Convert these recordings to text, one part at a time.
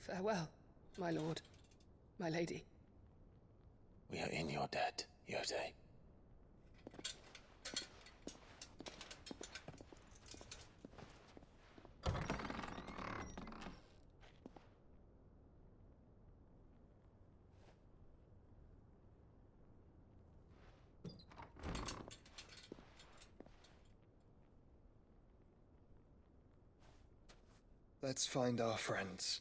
Farewell, my lord, my lady. We are in your debt, Yose. Let's find our friends.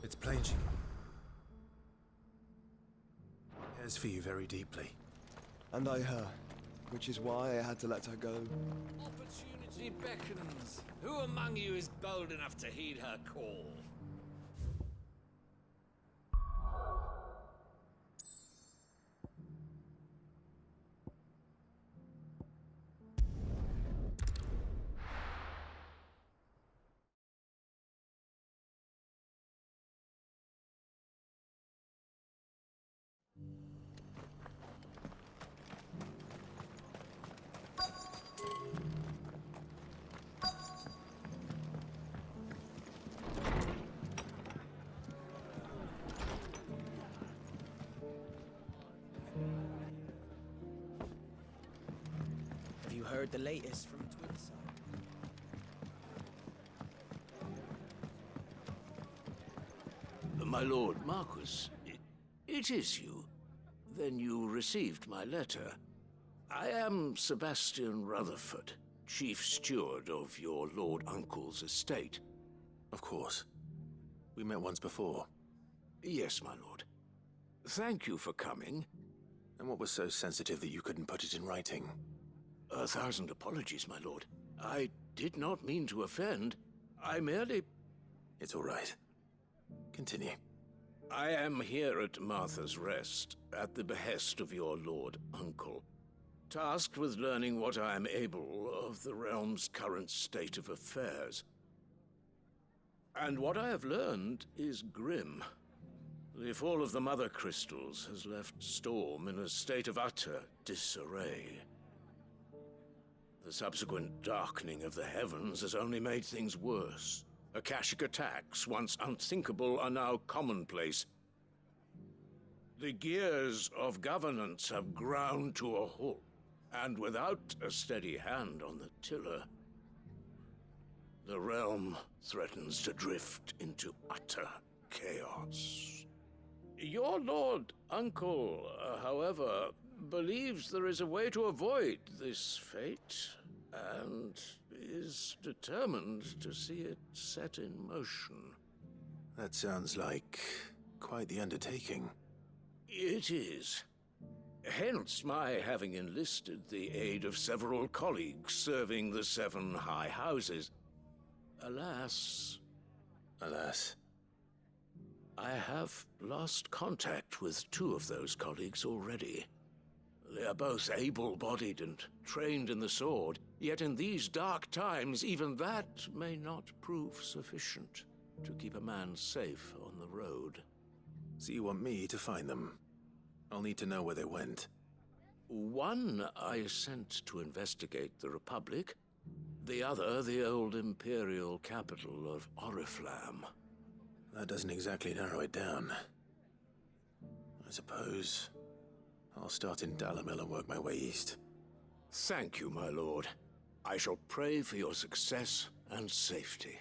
It's plain she cares for you very deeply. And I her, which is why I had to let her go. Opportunity beckons. Who among you is bold enough to heed her call? Have you heard the latest from Twinside? My lord Marquis, it is you. Then you received my letter. I am Sebastian Rutherford, chief steward of your lord uncle's estate. Of course. We met once before. Yes, my lord. Thank you for coming. And what was so sensitive that you couldn't put it in writing? 1,000 apologies, my lord. I did not mean to offend. I merely... It's all right. Continue. I am here at Martha's Rest, at the behest of your lord uncle, tasked with learning what I am able of the realm's current state of affairs. And what I have learned is grim. The fall of the Mother Crystals has left Storm in a state of utter disarray. The subsequent darkening of the heavens has only made things worse. Akashic attacks, once unthinkable, are now commonplace. The gears of governance have ground to a halt, and without a steady hand on the tiller, the realm threatens to drift into utter chaos. Your lord uncle, however, believes there is a way to avoid this fate, and is determined to see it set in motion. That sounds like quite the undertaking. It is. Hence my having enlisted the aid of several colleagues serving the 7 high houses. Alas, I have lost contact with 2 of those colleagues already. They are both able-bodied and trained in the sword, yet in these dark times, even that may not prove sufficient to keep a man safe on the road. So you want me to find them? I'll need to know where they went. One I sent to investigate the Republic, the other the old Imperial capital of Oriflamme. That doesn't exactly narrow it down. I suppose I'll start in Dalamil and work my way east. Thank you, my lord. I shall pray for your success and safety.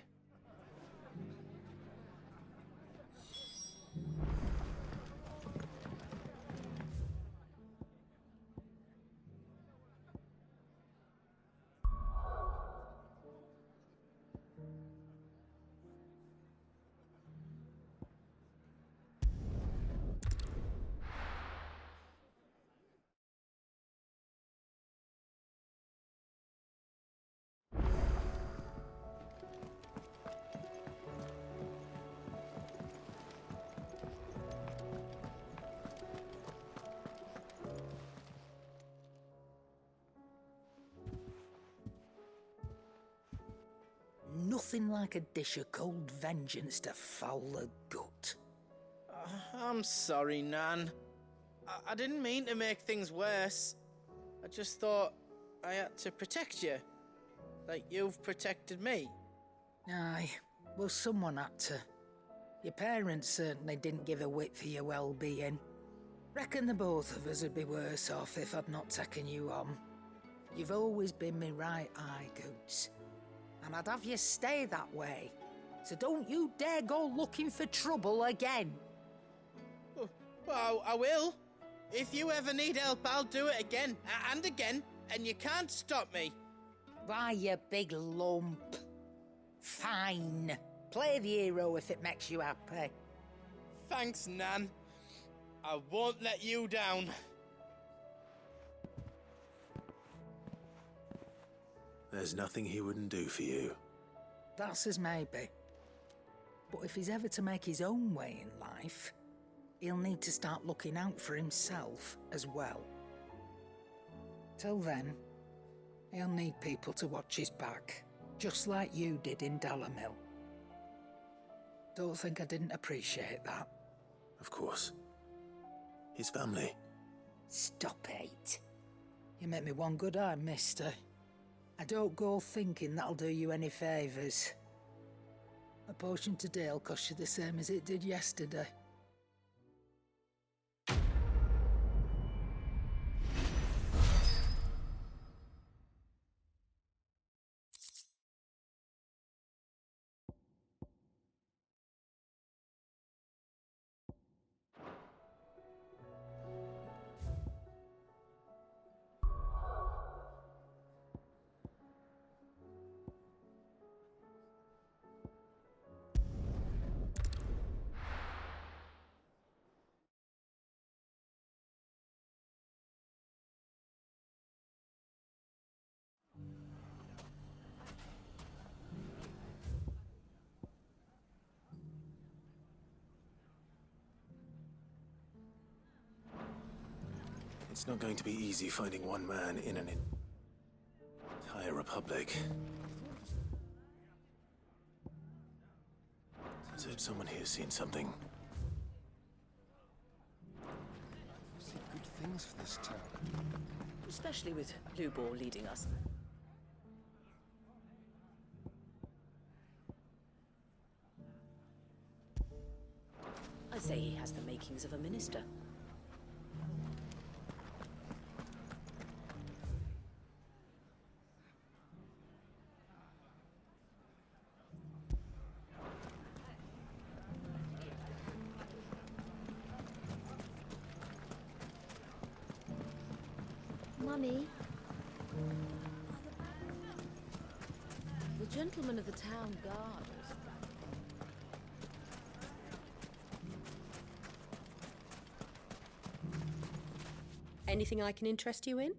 nothing like a dish of cold vengeance to foul the gut. I'm sorry, Nan. I didn't mean to make things worse. I just thought I had to protect you. Like you've protected me. Aye, well, someone had to. Your parents certainly didn't give a whit for your well-being. Reckon the both of us would be worse off if I'd not taken you on. You've always been me right eye, Goots. And I'd have you stay that way. So don't you dare go looking for trouble again. Well, I will. If you ever need help, I'll do it again and again, and you can't stop me. Why, you big lump. Fine. Play the hero if it makes you happy. Thanks, Nan. I won't let you down. There's nothing he wouldn't do for you. That's as maybe. But if he's ever to make his own way in life, he'll need to start looking out for himself as well. Till then, he'll need people to watch his back, just like you did in Dalamil. Don't think I didn't appreciate that. Of course. His family. Stop it. You make me one good eye, mister. I don't go thinking that'll do you any favours. A potion today'll cost you the same as it did yesterday. It's not going to be easy finding one man in an entire republic. Let's hope someone here's seen something. I see good things for this town. Especially with Lubor leading us. I'd say he has the makings of a minister. Mummy? The gentleman of the town guard. Anything I can interest you in?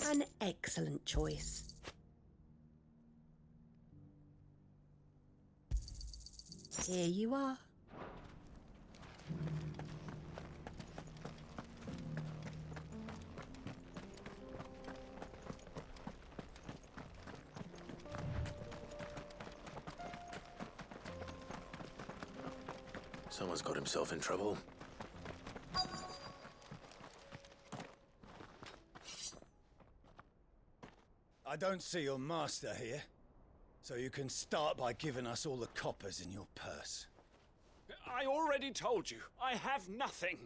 An excellent choice. Here you are. Someone's got himself in trouble. I don't see your master here, so you can start by giving us all the coppers in your purse. I already told you, I have nothing.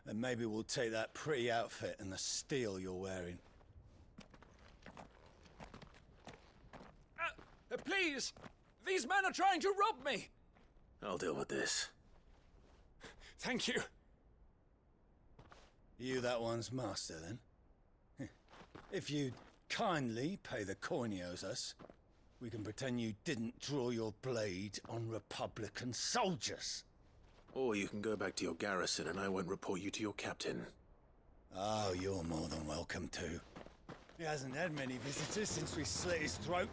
Then maybe we'll take that pretty outfit and the steel you're wearing. Please! These men are trying to rob me! I'll deal with this. Thank you. You that one's master, then? If you'd kindly pay the coin he owes us, we can pretend you didn't draw your blade on Republican soldiers. Or you can go back to your garrison and I won't report you to your captain. Oh, you're more than welcome to. He hasn't had many visitors since we slit his throat.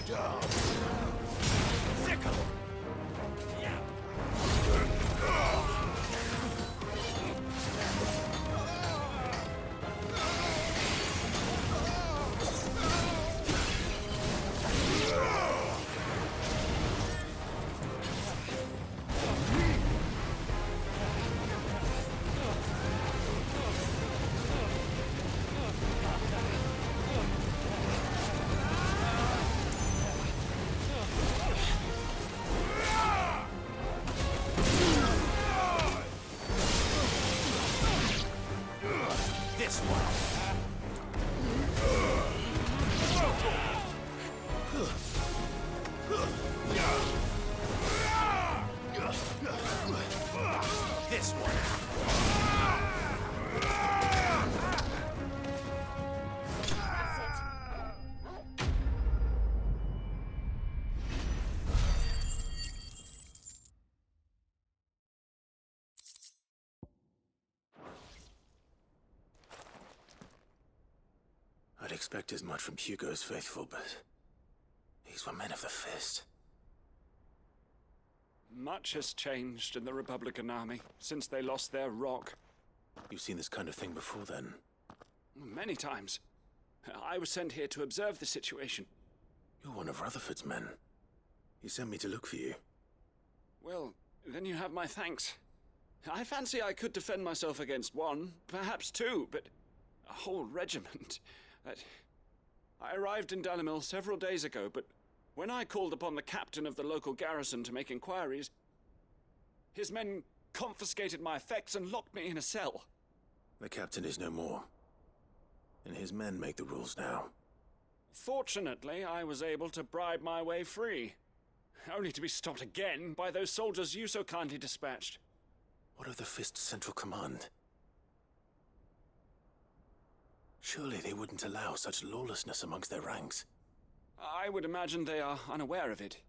down. Sickle. I'd expect as much from Hugo's faithful, but these were men of the fist. Much has changed in the Republican army since they lost their rock. You've seen this kind of thing before, then? Many times. I was sent here to observe the situation. You're one of Rutherford's men. He sent me to look for you. Well, then you have my thanks. I fancy I could defend myself against one, perhaps two, but a whole regiment... I arrived in Dalimil several days ago, but when I called upon the captain of the local garrison to make inquiries, his men confiscated my effects and locked me in a cell. The captain is no more, and his men make the rules now. Fortunately, I was able to bribe my way free, only to be stopped again by those soldiers you so kindly dispatched. What of the Fist's central command? Surely they wouldn't allow such lawlessness amongst their ranks. I would imagine they are unaware of it.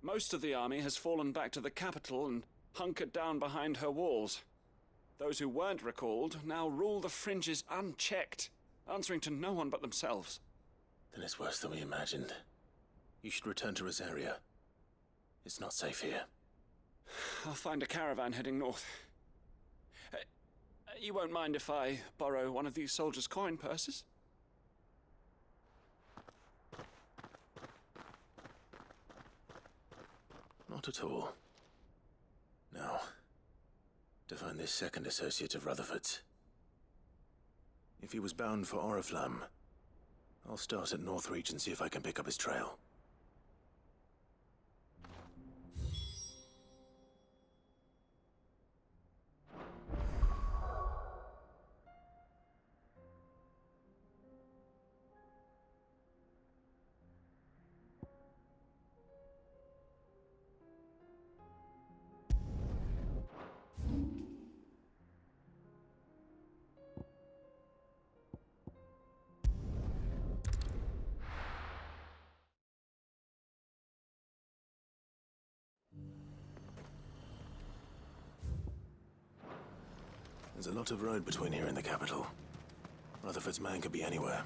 Most of the army has fallen back to the capital and hunkered down behind her walls. Those who weren't recalled now rule the fringes unchecked, answering to no one but themselves. Then it's worse than we imagined. You should return to Rosaria. It's not safe here. I'll find a caravan heading north. You won't mind if I borrow one of these soldiers' coin purses? Not at all. Now, to find this second associate of Rutherford's. If he was bound for Oriflamme, I'll start at Northreach and see if I can pick up his trail. There's a lot of road between here and the capital. Rutherford's man could be anywhere.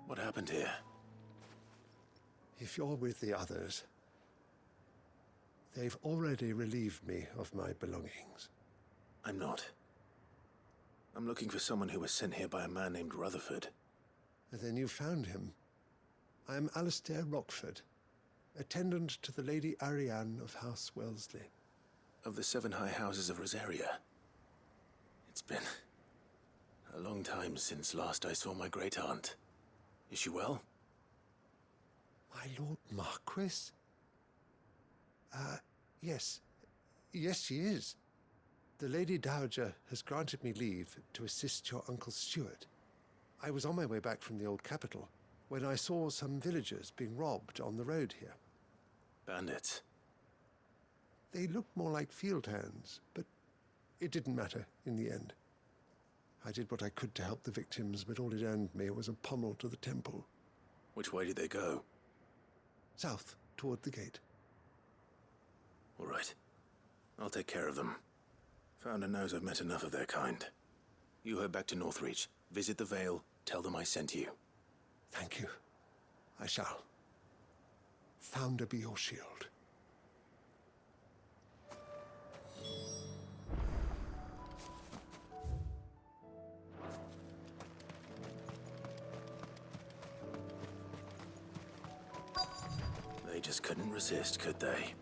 What happened here? If you're with the others, they've already relieved me of my belongings. I'm not. I'm looking for someone who was sent here by a man named Rutherford. Then you found him. I am Alistair Rockford, attendant to the Lady Ariane of House Wellesley. Of the 7 high houses of Rosaria. It's been a long time since last I saw my great-aunt. Is she well? My Lord Marquis? Yes. Yes, she is. The Lady Dowager has granted me leave to assist your Uncle Stuart. I was on my way back from the old capital when I saw some villagers being robbed on the road here. Bandits? They looked more like field hands, but it didn't matter in the end. I did what I could to help the victims, but all it earned me was a pommel to the temple. Which way did they go? South, toward the gate. All right. I'll take care of them. Founder knows I've met enough of their kind. You head back to Northreach, visit the Vale, tell them I sent you. Thank you. I shall. Founder be your shield. They just couldn't resist, could they?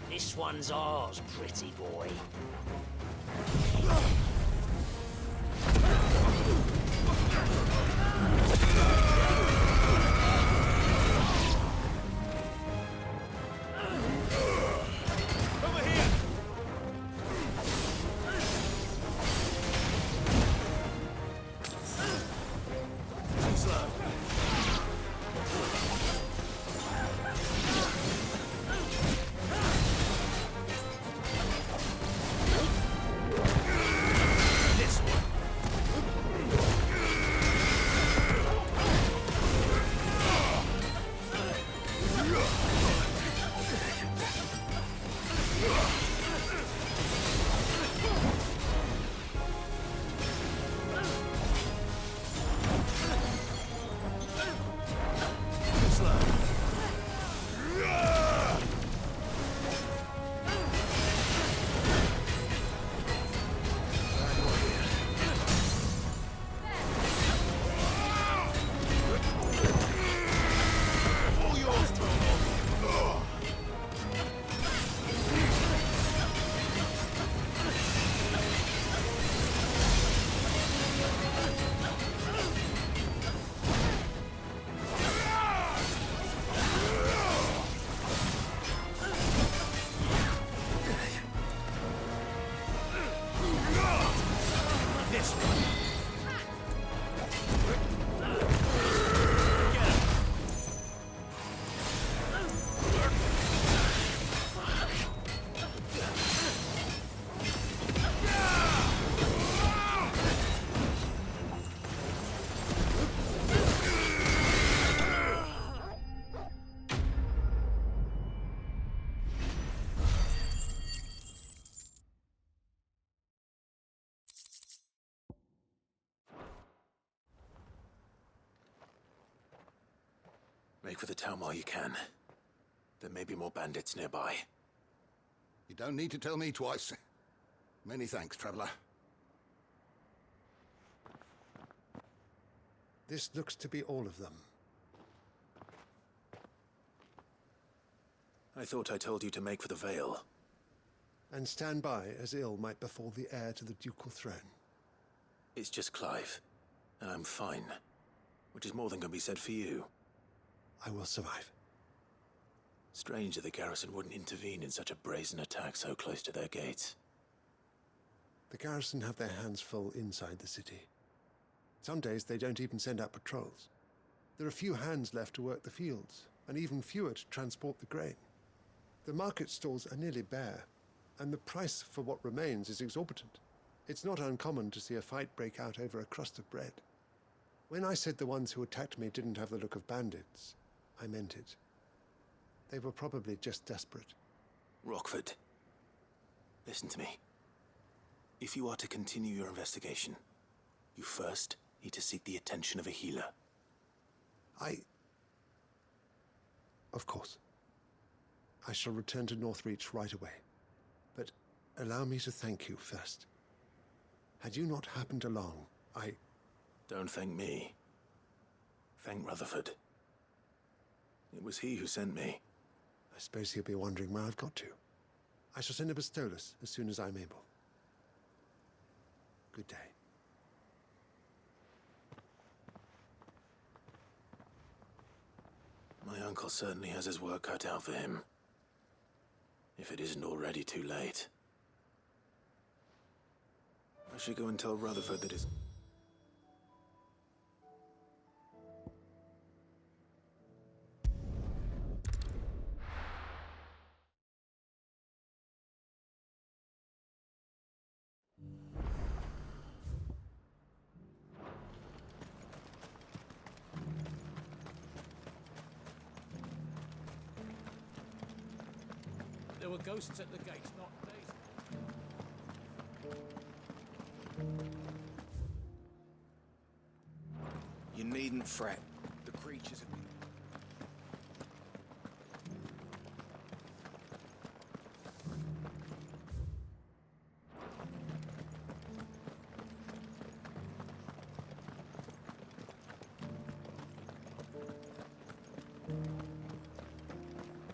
This one's ours, pretty boy. Make for the town while you can. There may be more bandits nearby. You don't need to tell me twice. Many thanks, traveler. This looks to be all of them. I thought I told you to make for the Vale. And stand by as ill might befall the heir to the ducal throne. It's just Clive, and I'm fine. Which is more than can be said for you. I will survive. Strange that the garrison wouldn't intervene in such a brazen attack so close to their gates. The garrison have their hands full inside the city. Some days they don't even send out patrols. There are few hands left to work the fields, and even fewer to transport the grain. The market stalls are nearly bare, and the price for what remains is exorbitant. It's not uncommon to see a fight break out over a crust of bread. When I said the ones who attacked me didn't have the look of bandits, I meant it. They were probably just desperate. Rockford, listen to me. If you are to continue your investigation, you first need to seek the attention of a healer. Of course. I shall return to Northreach right away. But allow me to thank you first. Had you not happened along, Don't thank me. Thank Rutherford. It was he who sent me. I suppose he'll be wondering where I've got to. I shall send a Bastolus as soon as I'm able. Good day. My uncle certainly has his work cut out for him. If it isn't already too late. I should go and tell Rutherford that his... There were ghosts at the gate, not days. You needn't fret. The creatures have been...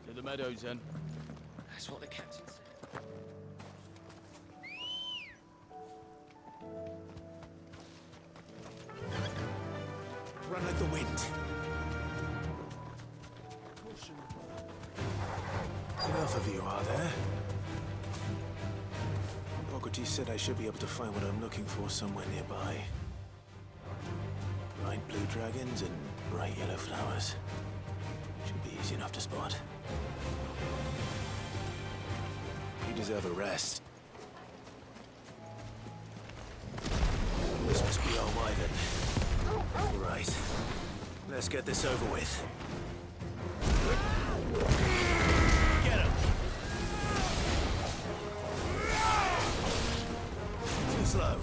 To the meadows, then. That's what the captain said. Run like the wind. Enough of you, are there? Hippocrates said I should be able to find what I'm looking for somewhere nearby. Bright blue dragons and bright yellow flowers. Should be easy enough to spot. You deserve a rest. This must be our wyvern. Right. Let's get this over with. Get him! Too slow.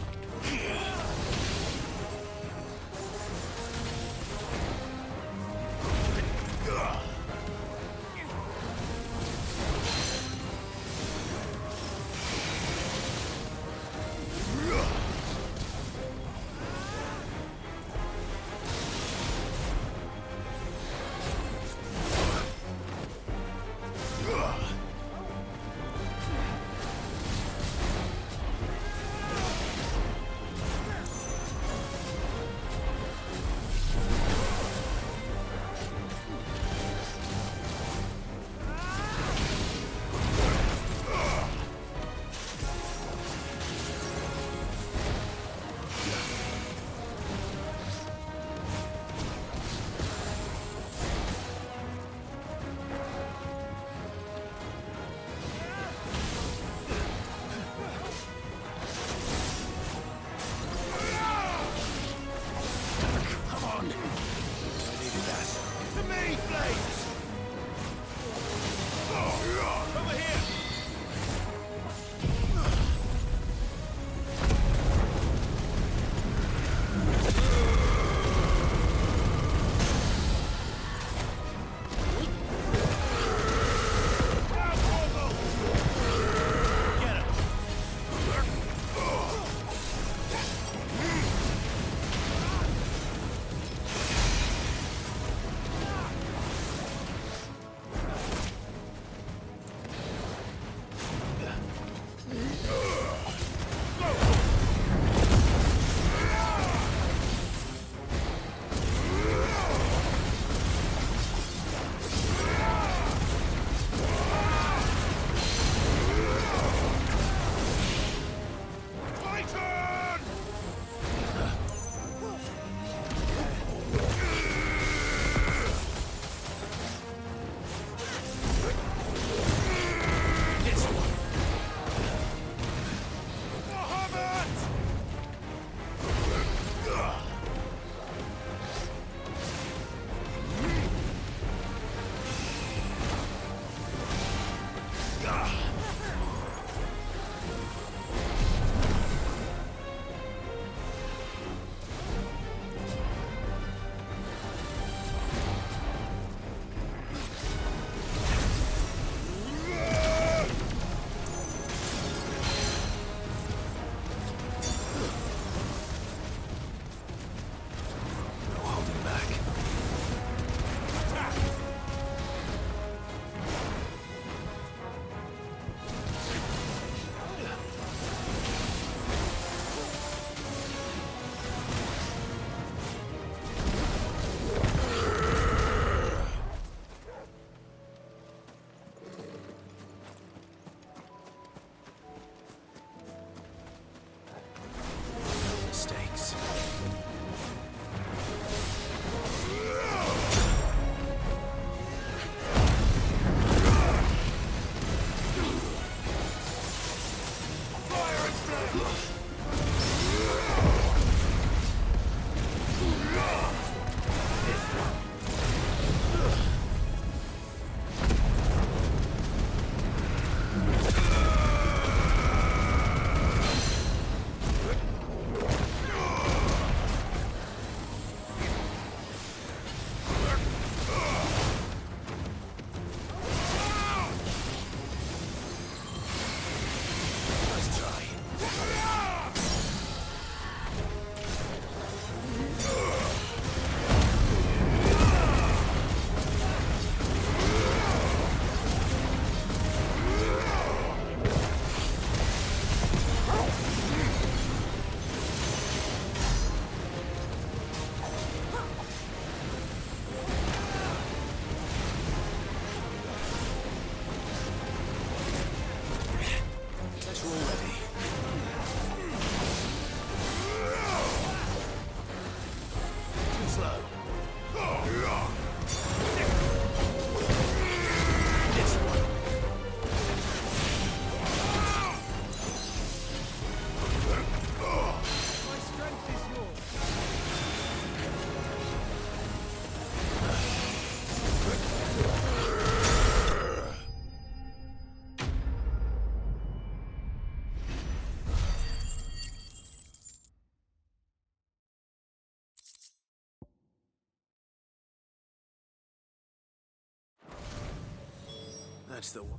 That's the one.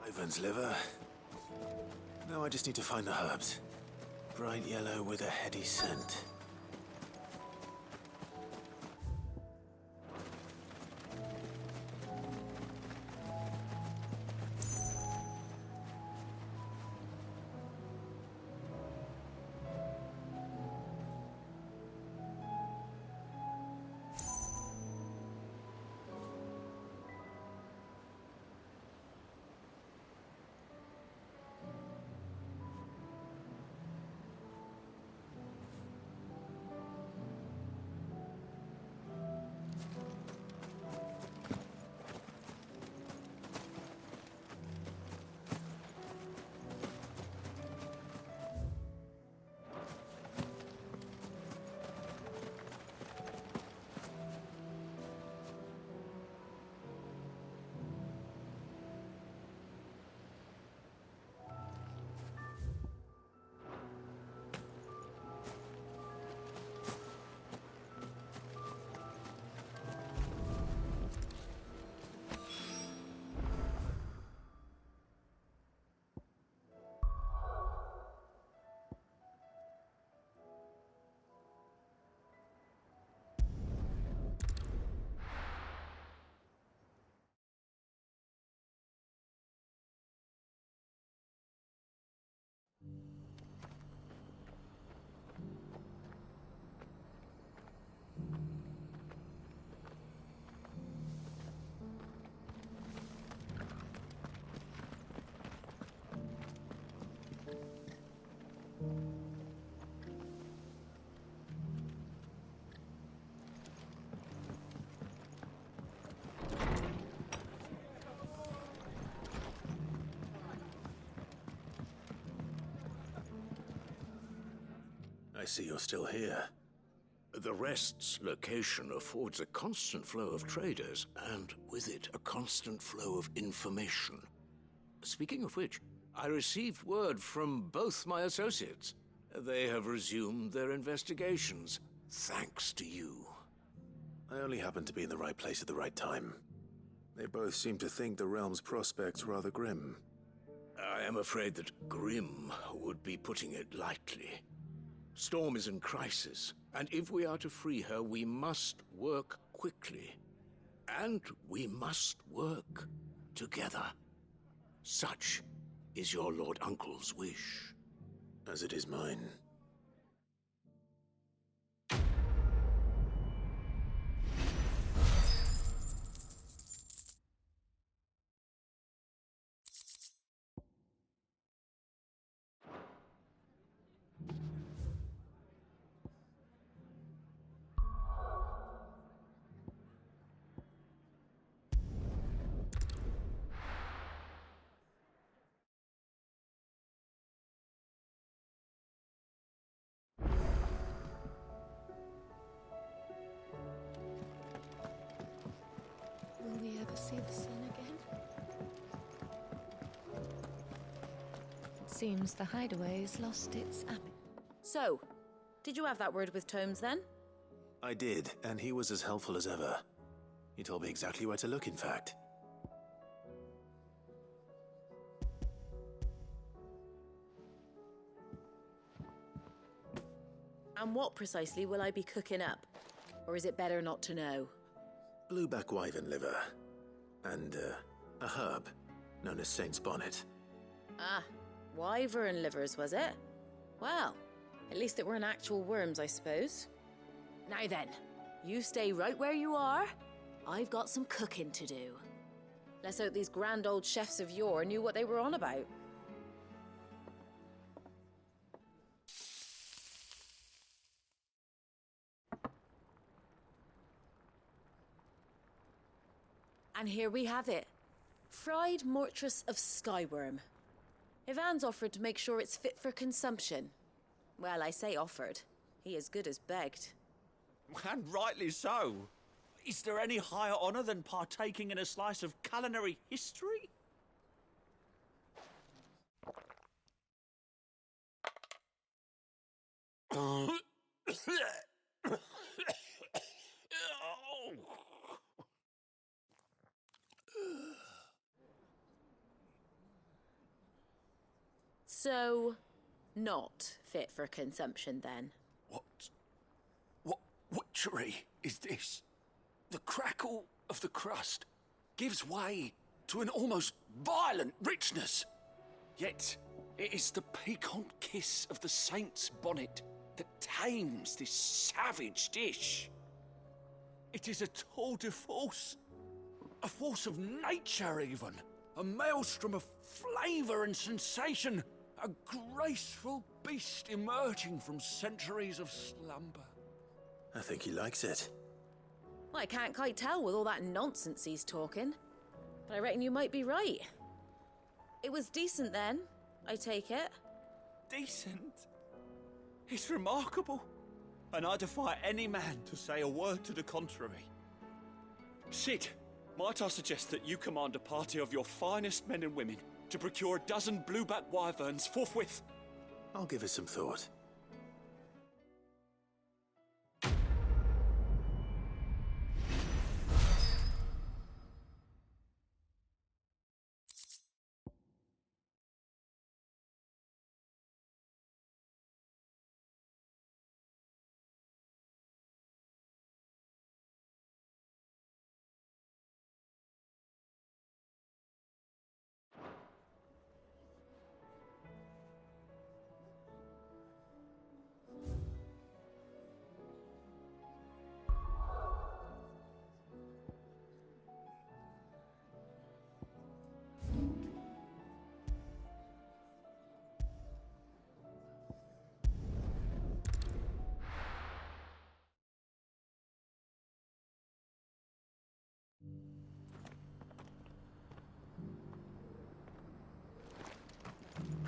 Wyvern's liver. Now I just need to find the herbs. Bright yellow with a heady scent. I see you're still here. The Rest's location affords a constant flow of traders, and with it, a constant flow of information. Speaking of which, I received word from both my associates. They have resumed their investigations, thanks to you. I only happened to be in the right place at the right time. They both seem to think the realm's prospects rather grim. I am afraid that grim would be putting it lightly. Storm is in crisis, and if we are to free her, we must work quickly. And we must work together. Such is your Lord Uncle's wish. As it is mine. Will we ever see the sun again? It seems the hideaway's lost its appetite. So, did you have that word with Tomes then? I did, and he was as helpful as ever. He told me exactly where to look, in fact. And what precisely will I be cooking up? Or is it better not to know? Blueback wyvern liver. And, a herb known as Saint's Bonnet. Ah, wyvern livers, was it? Well, at least it weren't actual worms, I suppose. Now then, you stay right where you are. I've got some cooking to do. Let's hope these grand old chefs of yore knew what they were on about. And here we have it. Fried mortress of skyworm. Ivan's offered to make sure it's fit for consumption. Well, I say offered. He as good as begged. And rightly so. Is there any higher honor than partaking in a slice of culinary history? So, not fit for consumption then? What witchery is this? The crackle of the crust gives way to an almost violent richness. Yet, it is the piquant kiss of the saint's bonnet that tames this savage dish. It is a tour de force, a force of nature even, a maelstrom of flavour and sensation, a graceful beast emerging from centuries of slumber. I think he likes it. Well, I can't quite tell with all that nonsense he's talking, but I reckon you might be right. It was decent then, I take it. Decent? It's remarkable, and I defy any man to say a word to the contrary. Sid, might I suggest that you command a party of your finest men and women to procure a dozen blueback wyverns forthwith? I'll give it some thought.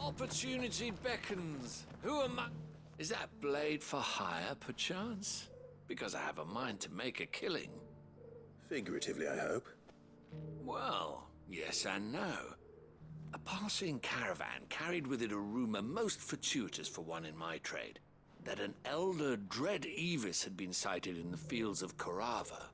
Opportunity beckons. Who am I? Is that blade for hire, perchance? Because I have a mind to make a killing. Figuratively, I hope. Well, yes and no. A passing caravan carried with it a rumor most fortuitous for one in my trade, that an elder Dread Evis had been sighted in the fields of Corava.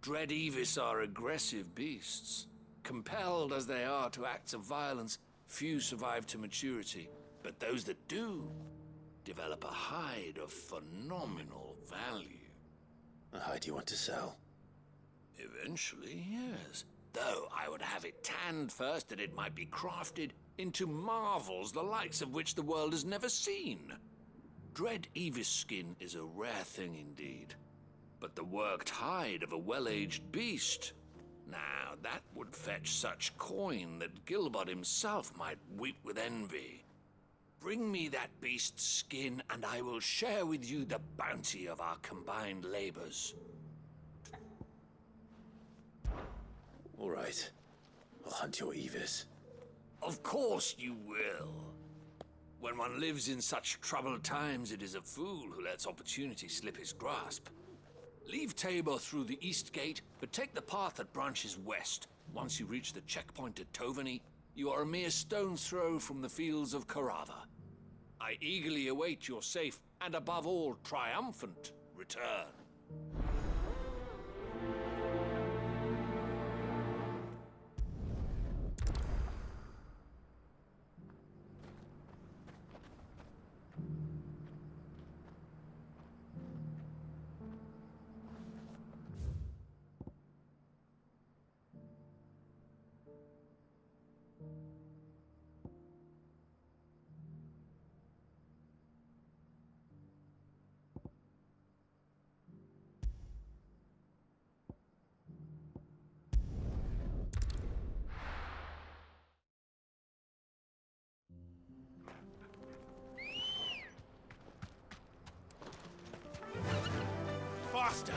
Dread Evis are aggressive beasts. Compelled as they are to acts of violence, few survive to maturity, but those that do develop a hide of phenomenal value. A hide you want to sell? Eventually, yes. Though I would have it tanned first that it might be crafted into marvels the likes of which the world has never seen. Dread Evis skin is a rare thing indeed, but the worked hide of a well-aged beast, now that would fetch such coin that Gilbert himself might weep with envy. Bring me that beast's skin, and I will share with you the bounty of our combined labors. All right. I'll hunt your Evis. Of course you will. When one lives in such troubled times, it is a fool who lets opportunity slip his grasp. Leave Tabor through the east gate, but take the path that branches west. Once you reach the checkpoint at Tovany, you are a mere stone's throw from the fields of Corava. I eagerly await your safe, and above all, triumphant return. Faster!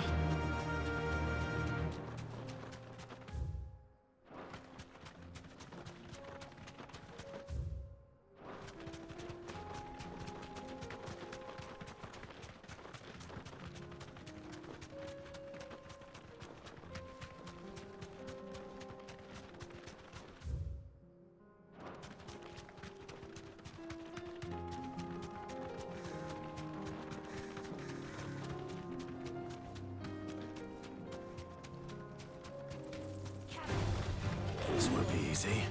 This won't be easy.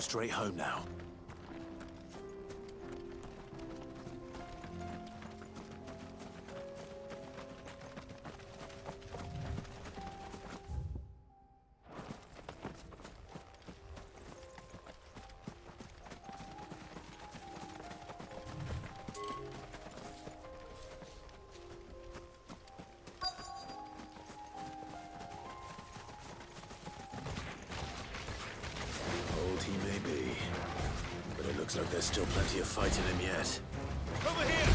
Straight home now. Old he may be, but it looks like there's still plenty of fight in him yet. Over here!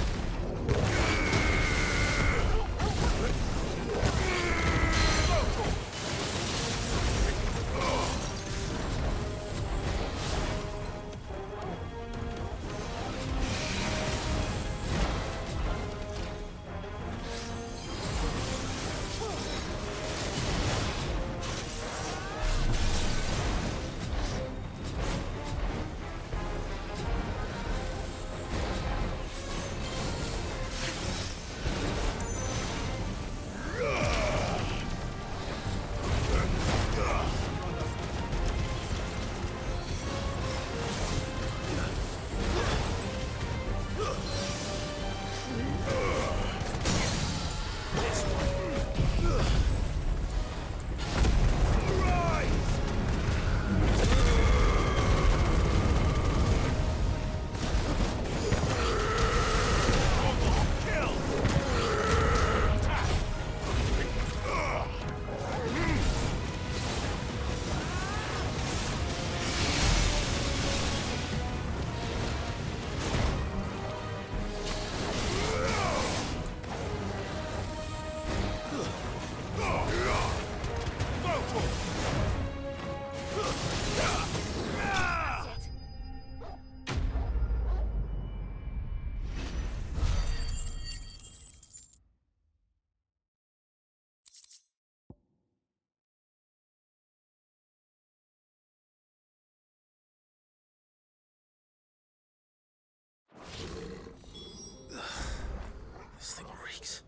This thing reeks.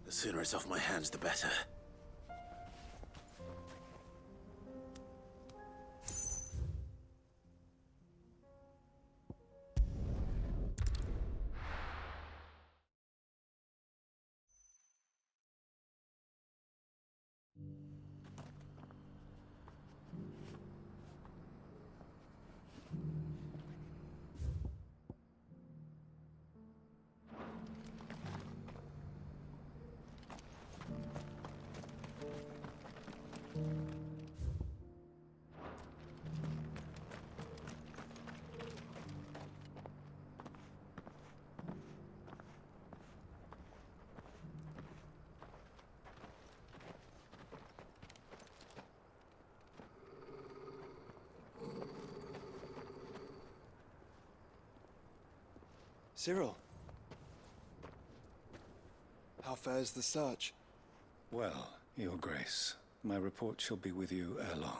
The sooner it's off my hands, the better. Cyril. How fares the search? Well, Your Grace, my report shall be with you ere long.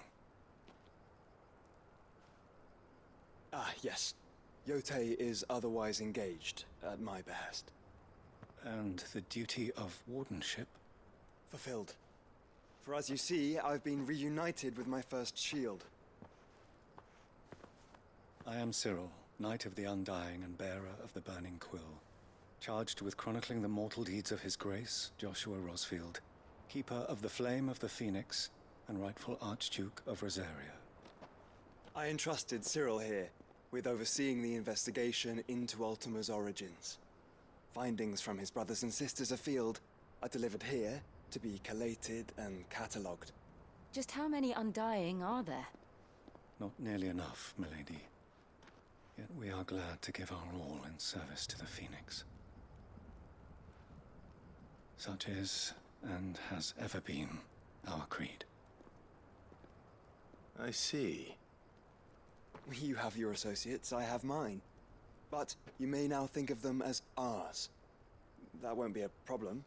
Ah, yes. Yotei is otherwise engaged, at my behest. And the duty of wardenship? Fulfilled. For as you see, I've been reunited with my first shield. I am Cyril, Knight of the Undying and bearer of the Burning Quill, charged with chronicling the mortal deeds of His Grace, Joshua Rosfield, Keeper of the Flame of the Phoenix, and rightful Archduke of Rosaria. I entrusted Cyril here with overseeing the investigation into Ultima's origins. Findings from his brothers and sisters afield are delivered here to be collated and catalogued. Just how many Undying are there? Not nearly enough, milady. Yet we are glad to give our all in service to the Phoenix. Such is, and has ever been, our creed. I see. You have your associates, I have mine. But you may now think of them as ours. That won't be a problem,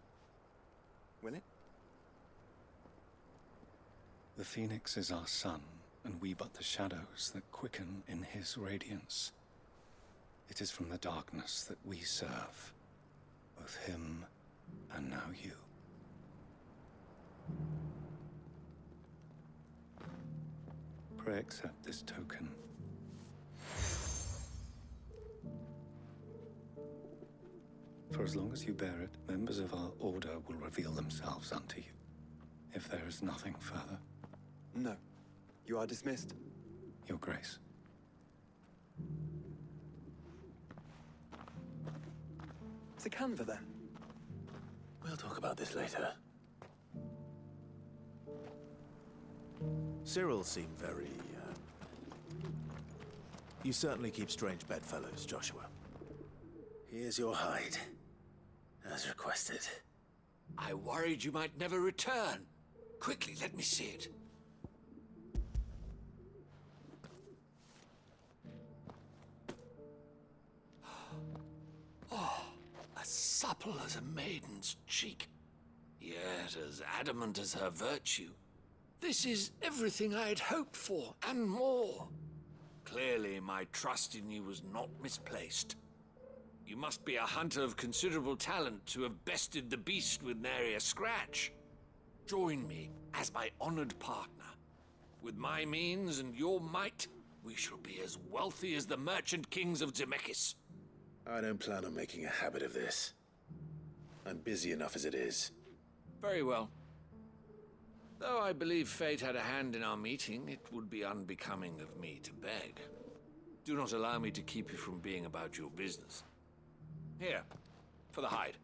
will it? The Phoenix is our sun, and we but the shadows that quicken in his radiance. It is from the darkness that we serve, both him and now you. pray accept this token. For as long as you bear it, members of our order will reveal themselves unto you. If there is nothing further. No. You are dismissed. Your Grace. To Canva, then. We'll talk about this later. Cyril seemed very, You certainly keep strange bedfellows, Joshua. Here's your hide, as requested. I worried you might never return. Quickly, let me see it. Oh, as supple as a maiden's cheek, yet as adamant as her virtue. This is everything I had hoped for, and more. Clearly, my trust in you was not misplaced. You must be a hunter of considerable talent to have bested the beast with nary a scratch. Join me as my honored partner. With my means and your might, we shall be as wealthy as the merchant kings of Zemeckis. I don't plan on making a habit of this. I'm busy enough as it is. Very well. Though I believe fate had a hand in our meeting, it would be unbecoming of me to beg. Do not allow me to keep you from being about your business. Here, for the hide.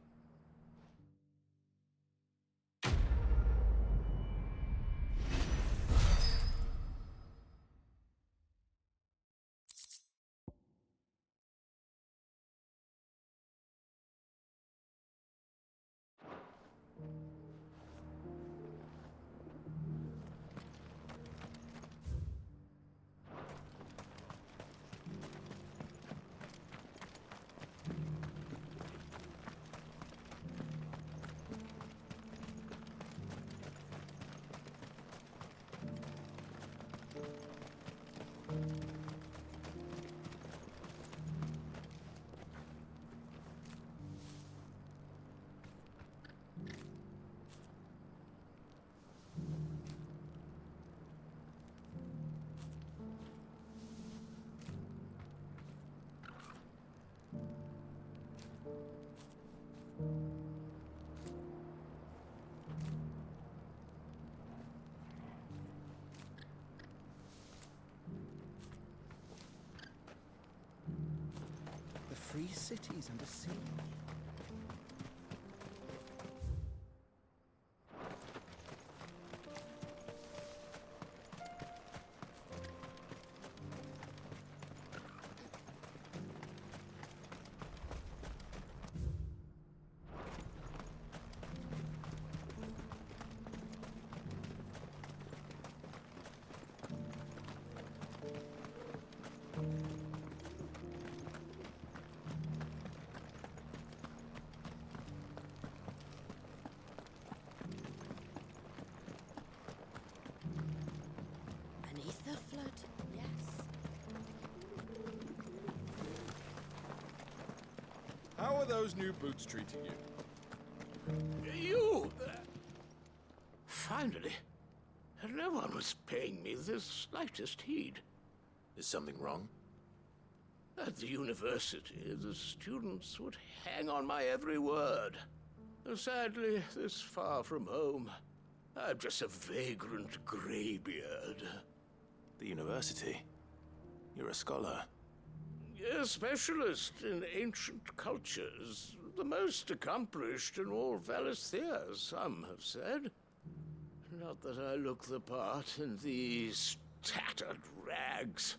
The free cities under siege. Beneath the flood, yes. How are those new boots treating you? You! Finally. No one was paying me the slightest heed. Is something wrong? At the university, the students would hang on my every word. Sadly, this far from home, I'm just a vagrant greybeard. The university? You're a scholar. A specialist in ancient cultures. The most accomplished in all Valisthea, some have said. Not that I look the part in these tattered rags.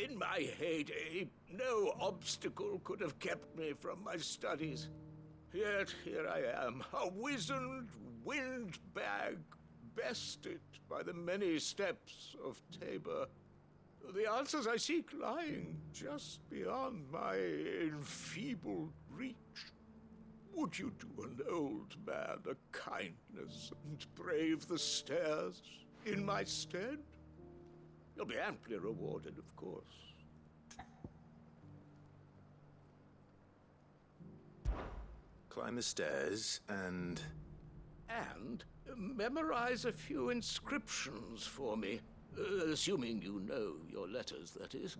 In my heyday, no obstacle could have kept me from my studies. Yet here I am, a wizened windbag, bested by the many steps of Tabor. The answers I seek lying just beyond my enfeebled reach. Would you do an old man a kindness and brave the stairs in my stead? You'll be amply rewarded, of course. Climb the stairs and... And memorize a few inscriptions for me. Assuming you know your letters, that is.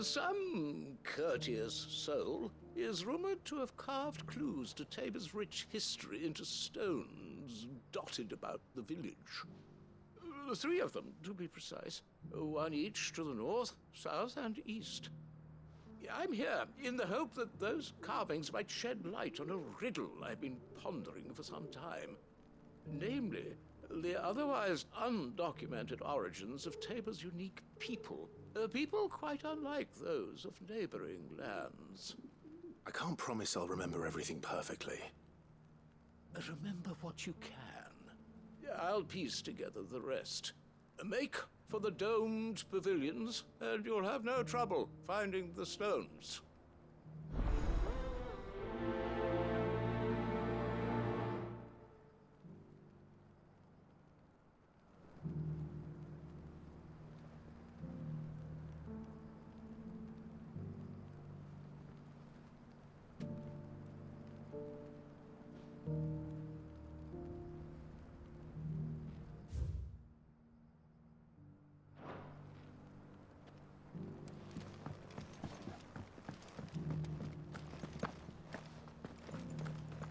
Some courteous soul is rumored to have carved clues to Tabor's rich history into stones dotted about the village. 3 of them, to be precise. 1 each to the north, south, and east. I'm here in the hope that those carvings might shed light on a riddle I've been pondering for some time. Namely, the otherwise undocumented origins of Tabor's unique people. People quite unlike those of neighboring lands. I can't promise I'll remember everything perfectly. Remember what you can. I'll piece together the rest. Make for the domed pavilions, and you'll have no trouble finding the stones.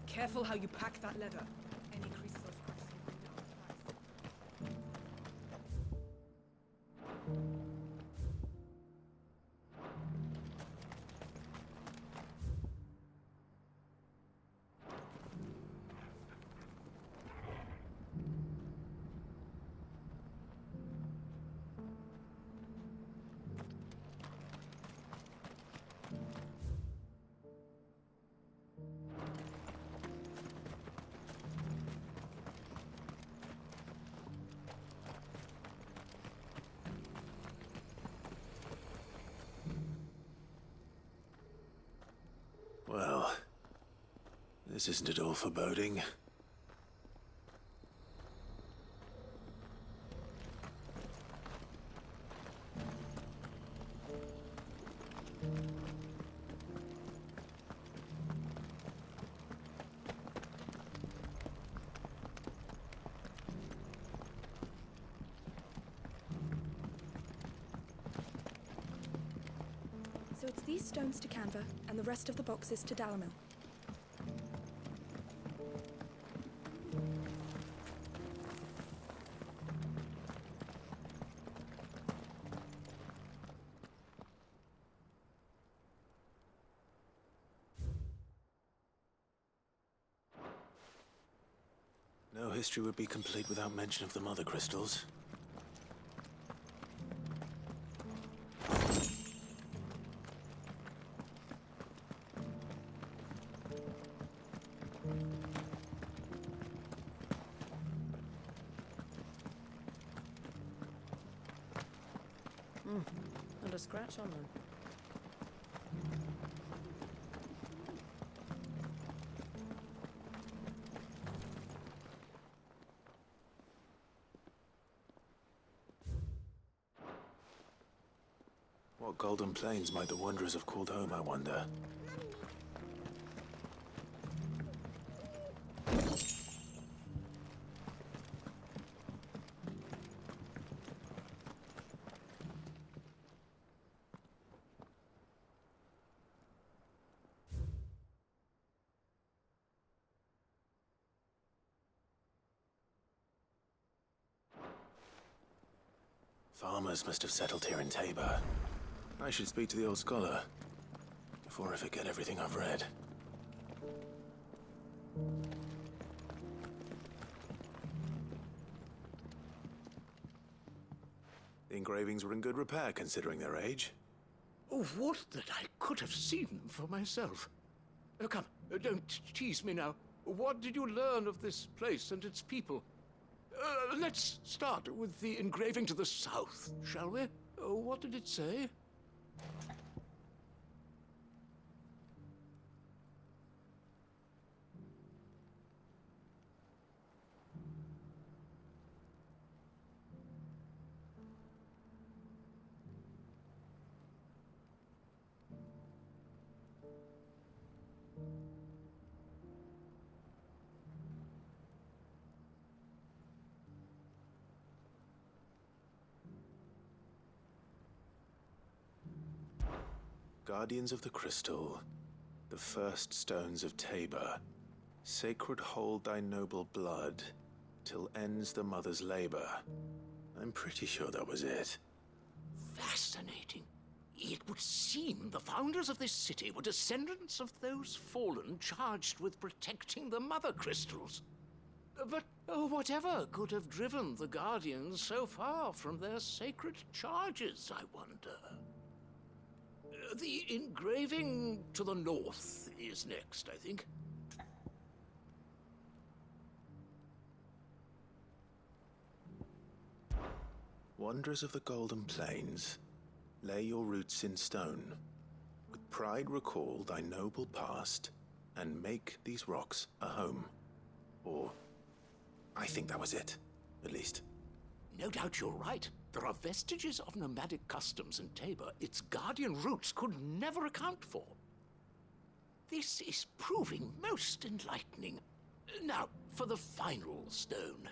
Careful how you pack that leather. Any creases or scratches will bring down the price. Well, this isn't at all foreboding. So it's these stones to Canva, and the rest of the boxes to Dalamil. No history would be complete without mention of the mother crystals. Not a scratch on them. What golden plains might the wanderers have called home, I wonder? Farmers must have settled here in Tabor. I should speak to the old scholar before I forget everything I've read. The engravings were in good repair considering their age. Oh, would that I could have seen them for myself. Come, don't tease me now. What did you learn of this place and its people? Let's start with the engraving to the south, shall we? What did it say? Guardians of the Crystal, the first stones of Tabor, sacred hold thy noble blood, till ends the mother's labor. I'm pretty sure that was it. Fascinating. It would seem the founders of this city were descendants of those fallen charged with protecting the mother crystals. But whatever could have driven the Guardians so far from their sacred charges, I wonder? The engraving to the north is next, I think. Wanderers of the Golden Plains, lay your roots in stone. With pride recall thy noble past, and make these rocks a home. Or, I think that was it, at least. No doubt you're right. There are vestiges of nomadic customs in Tabor its guardian roots could never account for. This is proving most enlightening. Now, for the final stone.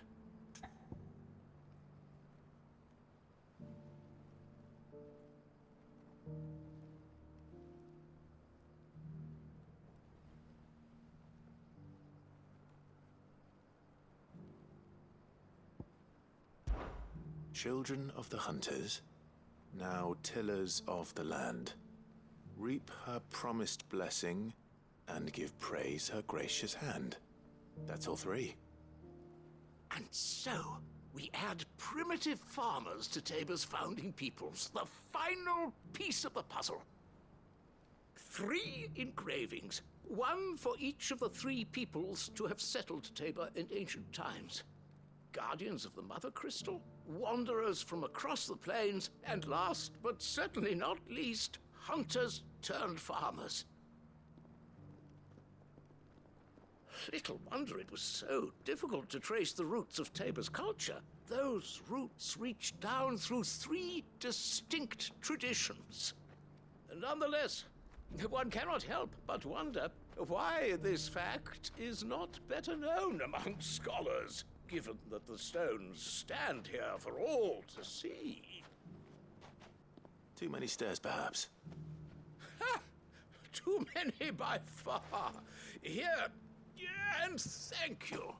Children of the hunters, now tillers of the land, reap her promised blessing and give praise her gracious hand. That's all three. And so, we add primitive farmers to Tabor's founding peoples, the final piece of the puzzle. 3 engravings, one for each of the 3 peoples to have settled Tabor in ancient times. Guardians of the Mother Crystal, wanderers from across the plains, and last but certainly not least, hunters turned farmers. Little wonder it was so difficult to trace the roots of Tabor's culture. Those roots reach down through 3 distinct traditions. Nonetheless, one cannot help but wonder why this fact is not better known among scholars, given that the stones stand here for all to see. Too many stairs, perhaps. Ha! Too many by far. Here, and thank you.